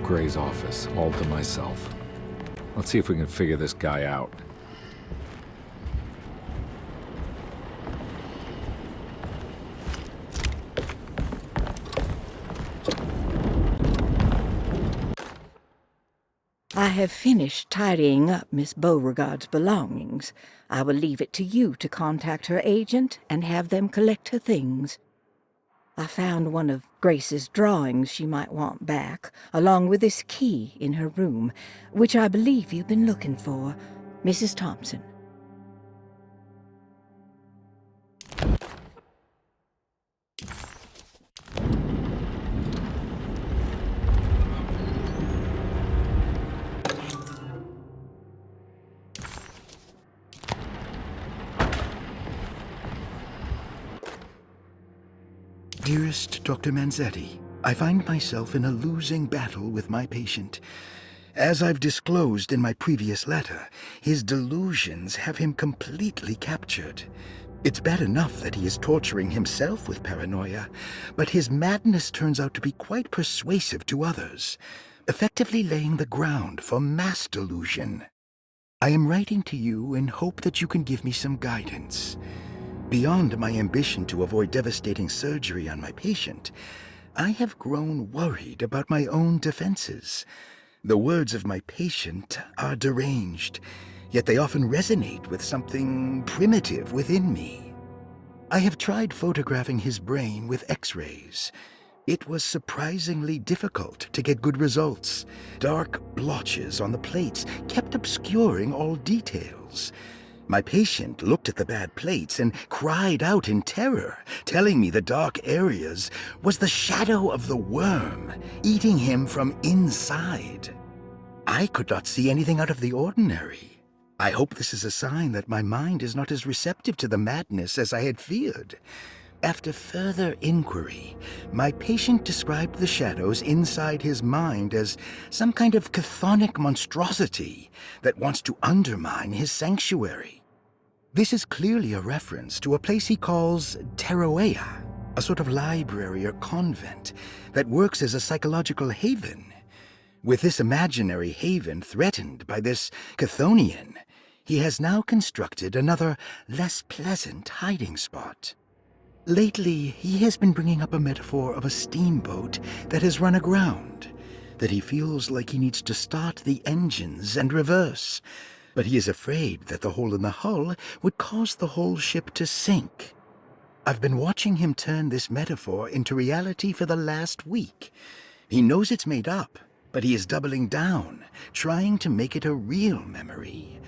Gray's office, all to myself. Let's see if we can figure this guy out. I have finished tidying up Miss Beauregard's belongings. I will leave it to you to contact her agent and have them collect her things. I found one of Grace's drawings she might want back, along with this key in her room, which I believe you've been looking for, Mrs. Thompson. Dearest Dr. Manzetti, I find myself in a losing battle with my patient. As I've disclosed in my previous letter, his delusions have him completely captured. It's bad enough that he is torturing himself with paranoia, but his madness turns out to be quite persuasive to others, effectively laying the ground for mass delusion. I am writing to you in hope that you can give me some guidance. Beyond my ambition to avoid devastating surgery on my patient, I have grown worried about my own defenses. The words of my patient are deranged, yet they often resonate with something primitive within me. I have tried photographing his brain with X-rays. It was surprisingly difficult to get good results. Dark blotches on the plates kept obscuring all details. My patient looked at the bad plates and cried out in terror, telling me the dark areas was the shadow of the worm, eating him from inside. I could not see anything out of the ordinary. I hope this is a sign that my mind is not as receptive to the madness as I had feared. After further inquiry, my patient described the shadows inside his mind as some kind of chthonic monstrosity that wants to undermine his sanctuary. This is clearly a reference to a place he calls Teroea, a sort of library or convent that works as a psychological haven. With this imaginary haven threatened by this Chthonian, he has now constructed another, less pleasant hiding spot. Lately, he has been bringing up a metaphor of a steamboat that has run aground, that he feels like he needs to start the engines and reverse, but he is afraid that the hole in the hull would cause the whole ship to sink. I've been watching him turn this metaphor into reality for the last week. He knows it's made up, but he is doubling down, trying to make it a real memory.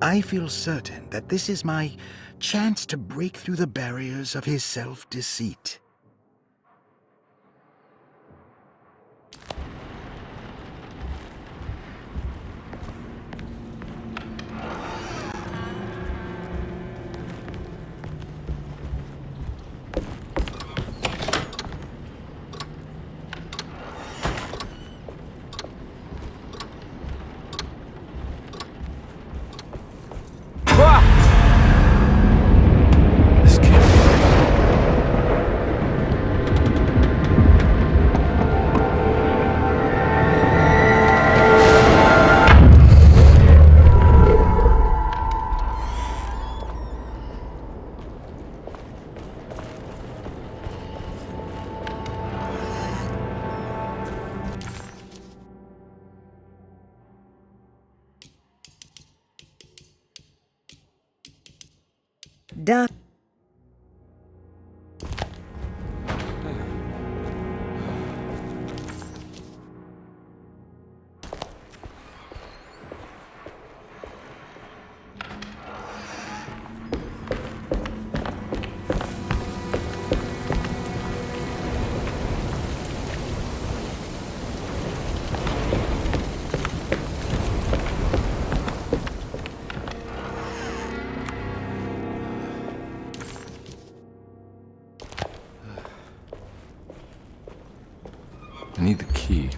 I feel certain that this is my chance to break through the barriers of his self-deceit. This can't be Doc. I need the key.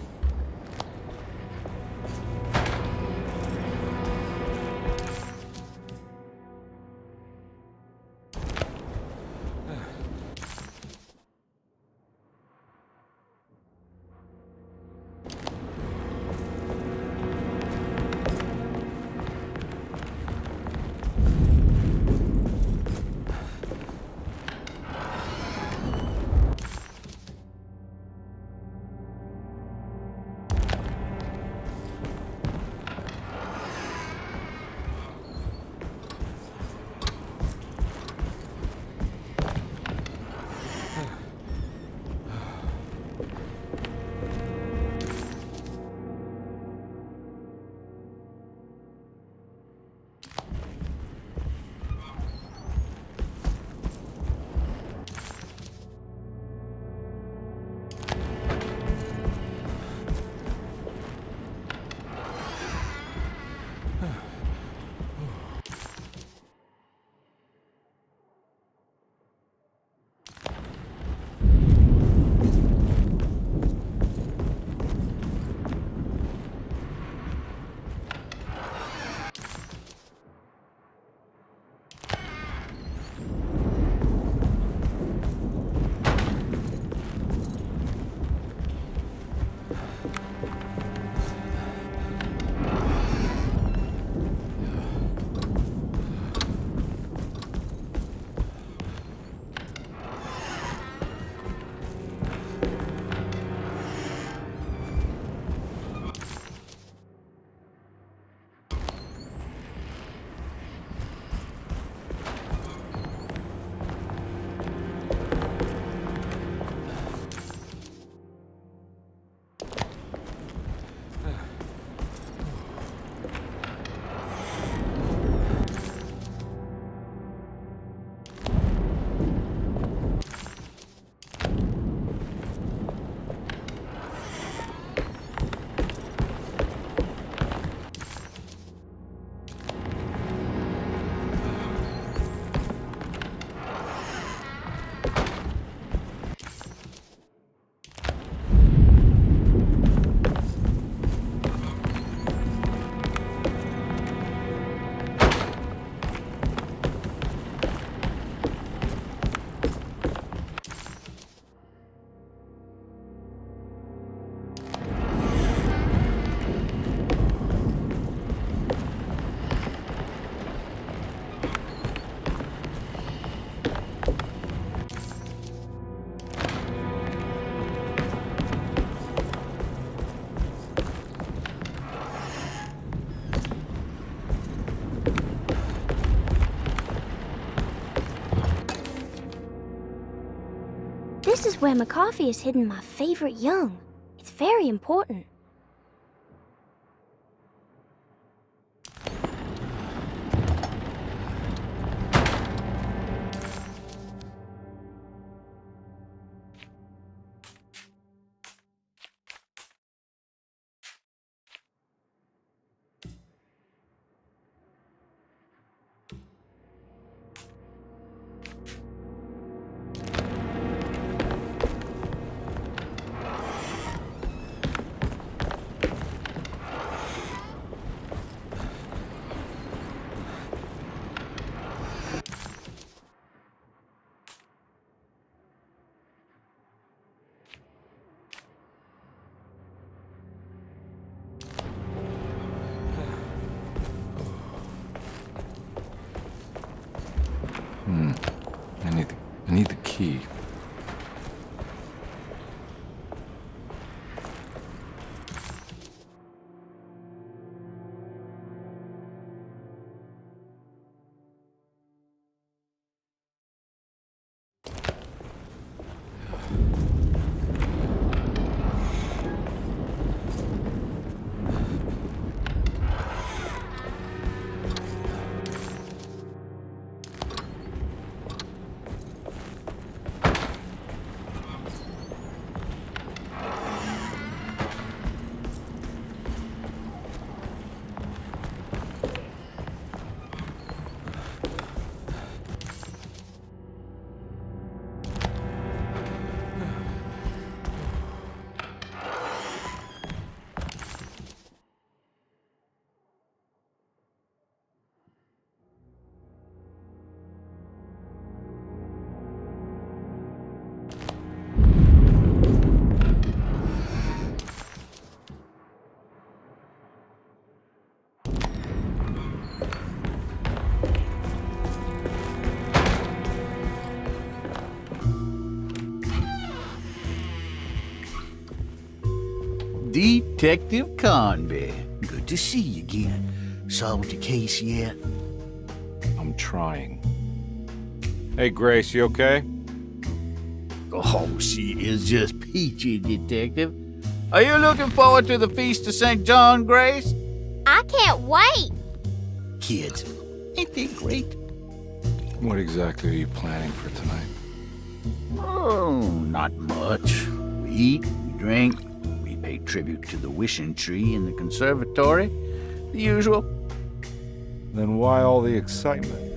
This is where McCarthy has hidden my favorite young. It's very important. I need the key. Detective Conby. Good to see you again. Solved your case yet? I'm trying. Hey, Grace, you okay? Oh, she is just peachy, Detective. Are you looking forward to the Feast of St. John, Grace? I can't wait! Kids, ain't they great? What exactly are you planning for tonight? Oh, not much. We eat, we drink, we pay tribute to the wishing tree in the conservatory. The usual. Then why all the excitement?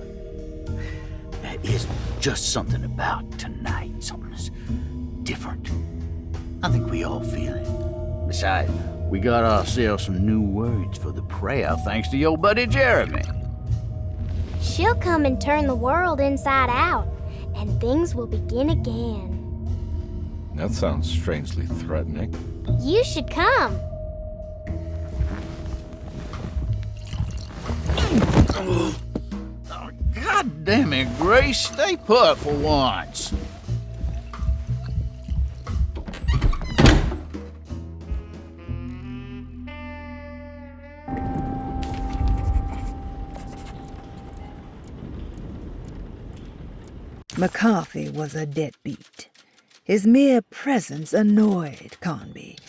There is just something about tonight. Something's different. I think we all feel it. Besides, we got ourselves some new words for the prayer thanks to your buddy Jeremy. She'll come and turn the world inside out, and things will begin again. That sounds strangely threatening. You should come. Oh, God damn it, Grace. Stay put for once. McCarthy was a deadbeat. His mere presence annoyed Conby.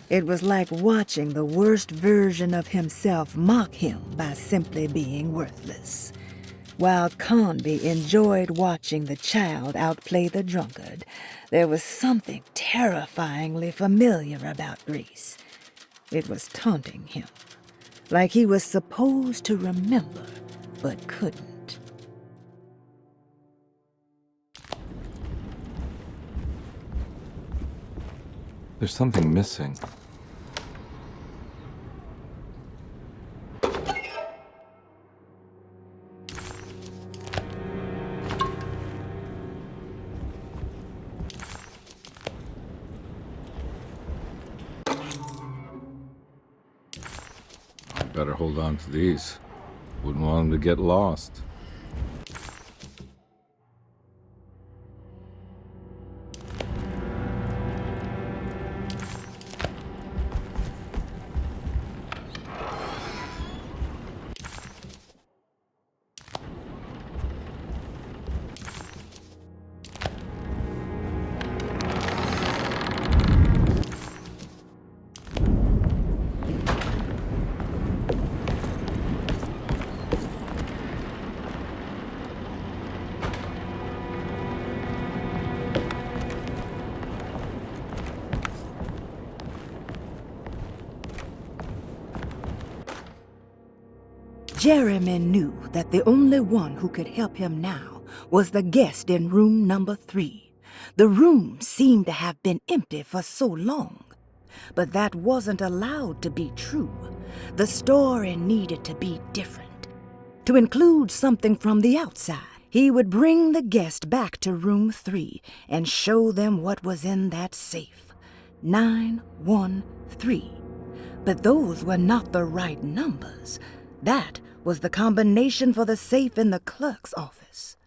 It was like watching the worst version of himself mock him by simply being worthless. While Conby enjoyed watching the child outplay the drunkard, there was something terrifyingly familiar about Grace. It was taunting him, like he was supposed to remember, but couldn't. There's something missing. Better hold on to these. Wouldn't want them to get lost. Jeremy knew that the only one who could help him now was the guest in room number 3. The room seemed to have been empty for so long. But that wasn't allowed to be true. The story needed to be different. To include something from the outside, he would bring the guest back to room 3 and show them what was in that safe. 913. But those were not the right numbers. That was the combination for the safe in the clerk's office.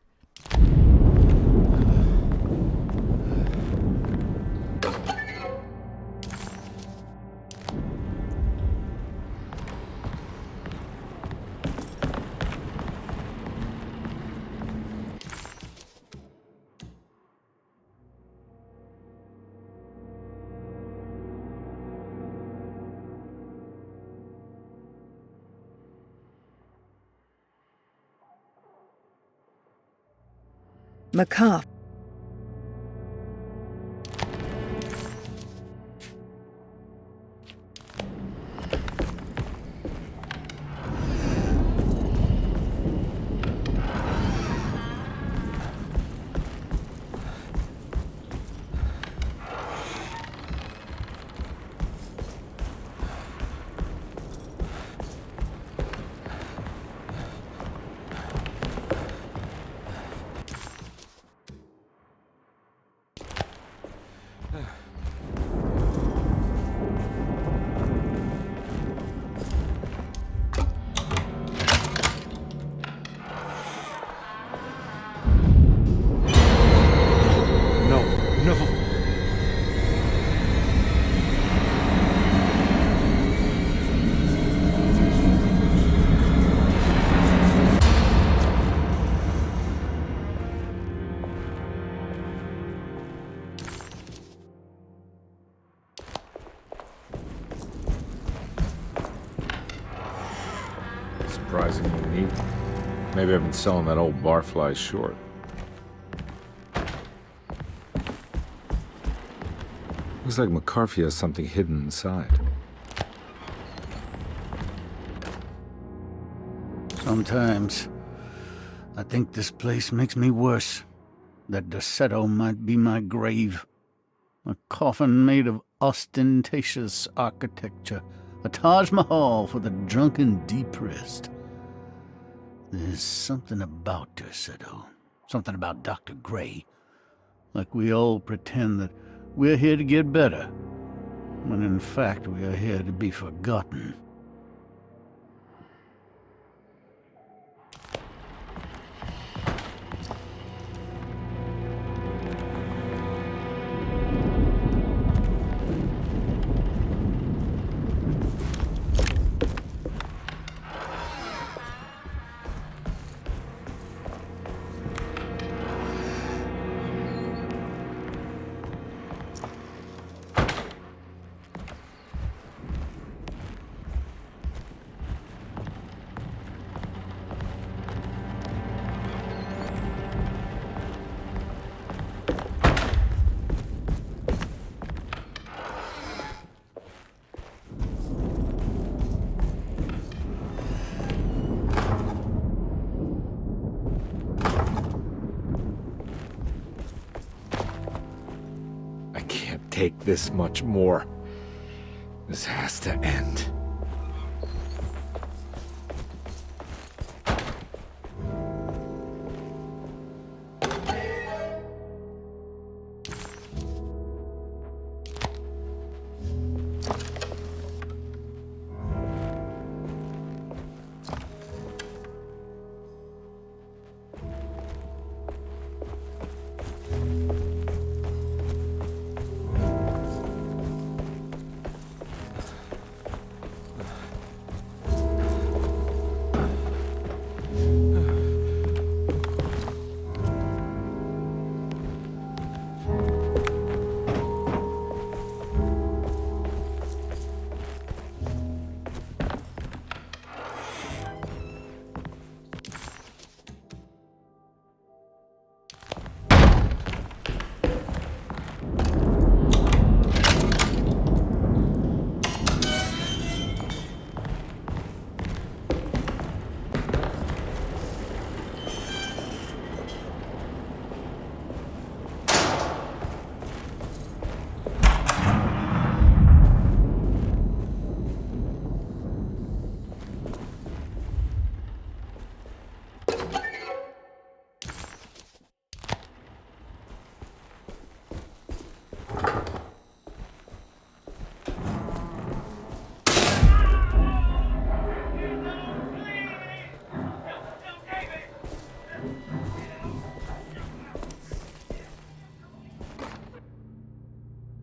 McCarthy. Surprisingly neat. Maybe I've been selling that old barfly short. Looks like McCarthy has something hidden inside. Sometimes I think this place makes me worse. That Desetto might be my grave. A coffin made of ostentatious architecture. A Taj Mahal for the drunken depressed. There's something about Desetto. Something about Dr. Gray. Like we all pretend that we're here to get better, when in fact we are here to be forgotten. Take this much more. This has to end.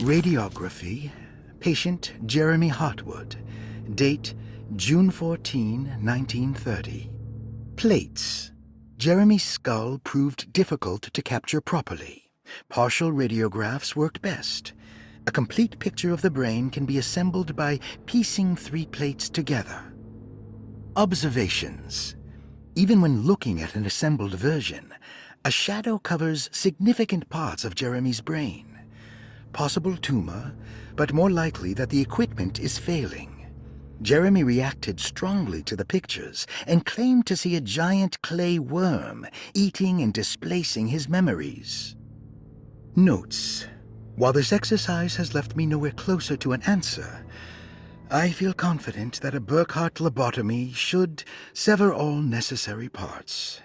Radiography, patient Jeremy Hartwood. Date June 14, 1930. Plates. Jeremy's skull proved difficult to capture properly. Partial radiographs worked best. A complete picture of the brain can be assembled by piecing 3 plates together. Observations. Even when looking at an assembled version, a shadow covers significant parts of Jeremy's brain. Possible tumor, but more likely that the equipment is failing. Jeremy reacted strongly to the pictures and claimed to see a giant clay worm eating and displacing his memories. Notes. While this exercise has left me nowhere closer to an answer, I feel confident that a Burkhardt lobotomy should sever all necessary parts.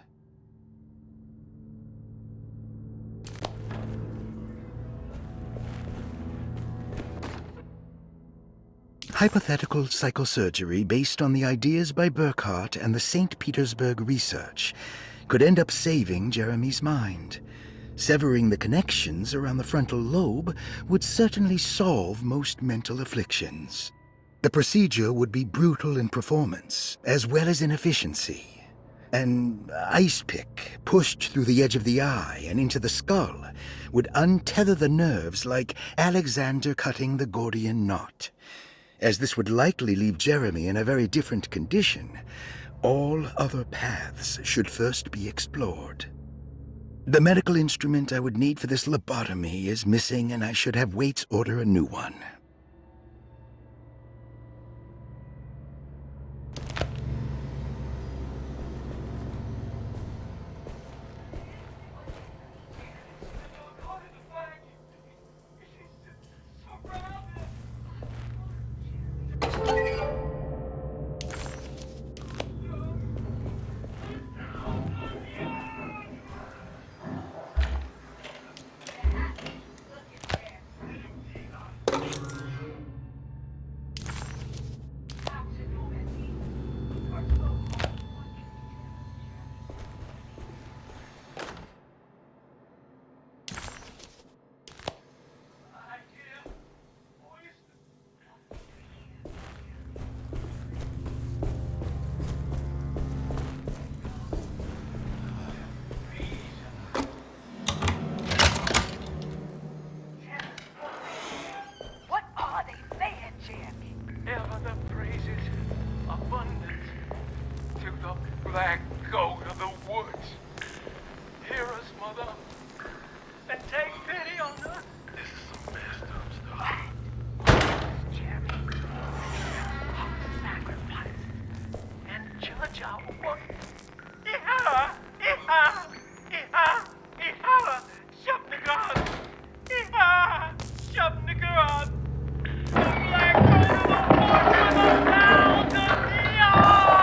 Hypothetical psychosurgery based on the ideas by Burkhardt and the St. Petersburg research could end up saving Jeremy's mind. Severing the connections around the frontal lobe would certainly solve most mental afflictions. The procedure would be brutal in performance, as well as in efficiency. An ice pick pushed through the edge of the eye and into the skull would untether the nerves like Alexander cutting the Gordian knot. As this would likely leave Jeremy in a very different condition, all other paths should first be explored. The medical instrument I would need for this lobotomy is missing, and I should have Waits order a new one. Black goat of the woods. Hear us, mother, and take pity on us. This is some messed up stuff. Jeremy, our sacrifice and judge our work. Iha! Iha! Iha! Iha! Shabnagad! Iha! Shabnagad! The black goat of the woods with a thousand yards!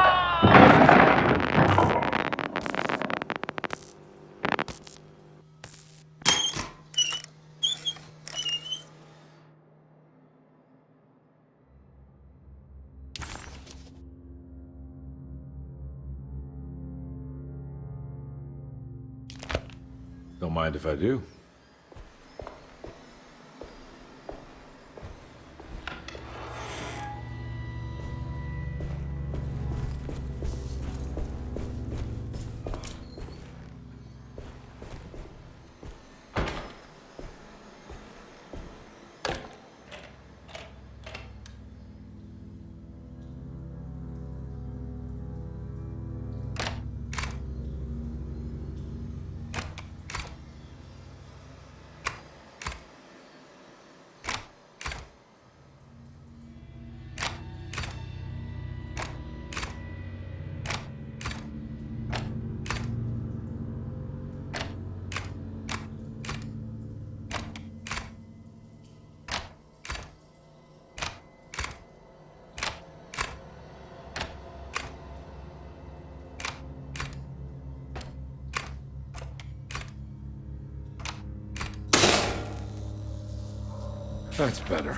Don't mind if I do. That's better.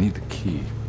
need the key.